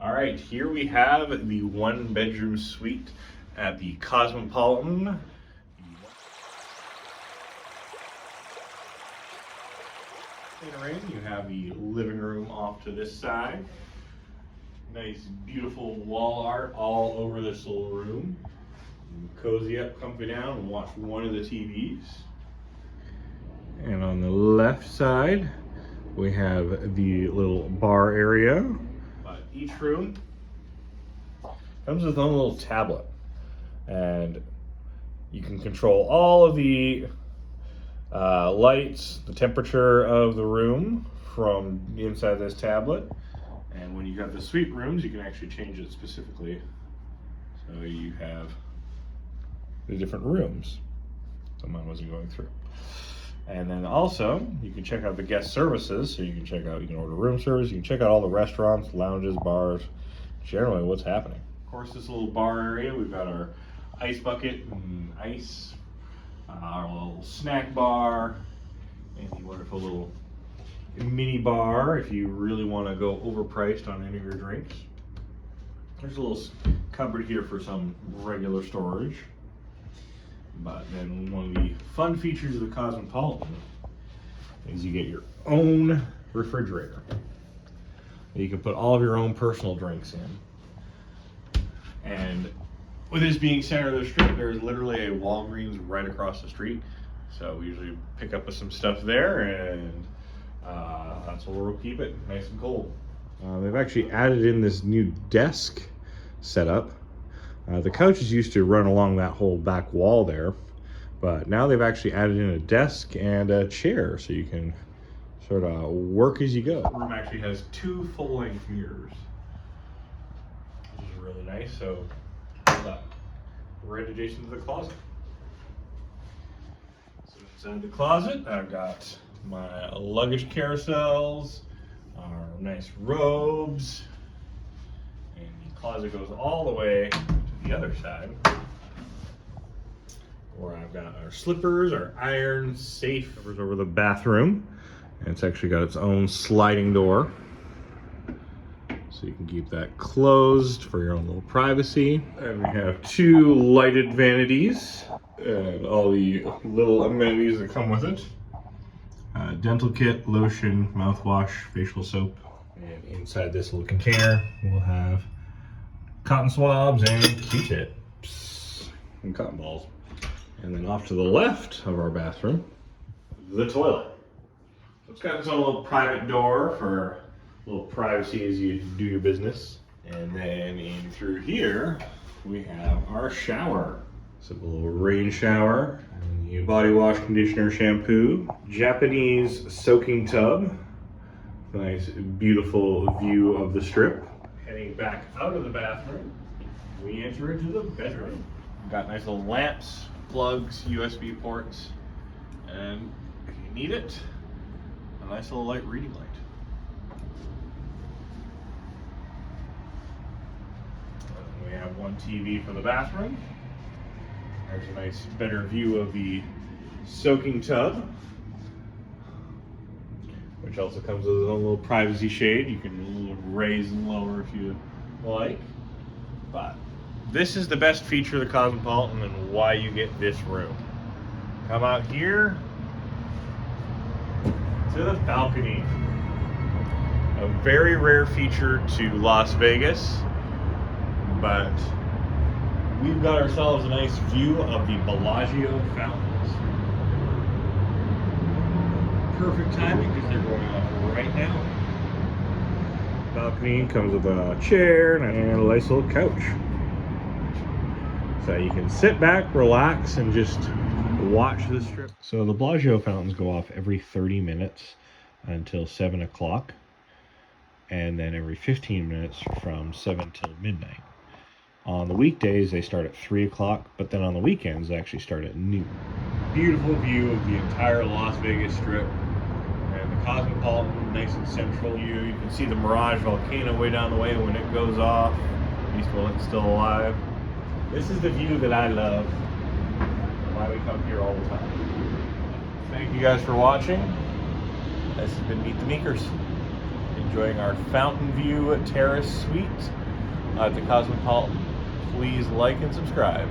All right, here we have the one-bedroom suite at the Cosmopolitan. You have the living room off to this side. Nice, beautiful wall art all over this little room. Cozy up, comfy down, and watch one of the TVs. And on the left side, we have the little bar area. Each room comes with its own little tablet, and you can control all of the lights, the temperature of the room from inside this tablet. And when you got the suite rooms, you can actually change it specifically. So you have the different rooms. So mine wasn't going through. And then also, you can check out the guest services. So you can order room service, you can check out all the restaurants, lounges, bars, generally what's happening. Of course, this little bar area, we've got our ice bucket and ice, our little snack bar, and the wonderful little mini bar if you really want to go overpriced on any of your drinks. There's a little cupboard here for some regular storage. But then one of the fun features of the Cosmopolitan is you get your own refrigerator. You can put all of your own personal drinks in. And with this being center of the street, there's literally a Walgreens right across the street. So we usually pick up with some stuff there, and that's where we'll keep it nice and cold. They've actually added in this new desk setup. The couches used to run along that whole back wall there, but now they've actually added in a desk and a chair so you can sort of work as you go. The room actually has 2 full-length mirrors, which is really nice. So right adjacent to the closet. So inside the closet, I've got my luggage carousels, our nice robes, and the closet goes all the way the other side, where I've got our slippers, our iron safe covers over the bathroom, and it's actually got its own sliding door, so you can keep that closed for your own little privacy. And we have 2 lighted vanities and all the little amenities that come with it. Dental kit, lotion, mouthwash, facial soap, and inside this little container we'll have cotton swabs and Q-tips and cotton balls. And then off to the left of our bathroom, the toilet. So it's got its own little private door for a little privacy as you do your business. And then in through here, we have our shower. So a little rain shower, and the body wash, conditioner, shampoo, Japanese soaking tub. Nice, beautiful view of the strip. Heading back out of the bathroom, we enter into the bedroom. We've got nice little lamps, plugs, USB ports, and if you need it, a nice little light reading light. And we have one TV for the bathroom. There's a nice, better view of the soaking tub, which also comes with its own little privacy shade. You can raise and lower if you like. But this is the best feature of the Cosmopolitan and why you get this room. Come out here to the balcony. A very rare feature to Las Vegas, but we've got ourselves a nice view of the Bellagio fountains. Perfect timing because they're going off right now. Balcony comes with a chair and a nice little couch. So you can sit back, relax, and just watch the strip. So the Bellagio fountains go off every 30 minutes until 7 o'clock, and then every 15 minutes from 7 till midnight. On the weekdays, they start at 3 o'clock, but then on the weekends, they actually start at noon. Beautiful view of the entire Las Vegas Strip. And the Cosmopolitan, nice and central. You can see the Mirage volcano way down the way when it goes off, at least while it's still alive. This is the view that I love, why we come here all the time. Thank you guys for watching. This has been Meet the Meekers. Enjoy. enjoying our Fountain View Terrace Suite at the Cosmopolitan, please like and subscribe.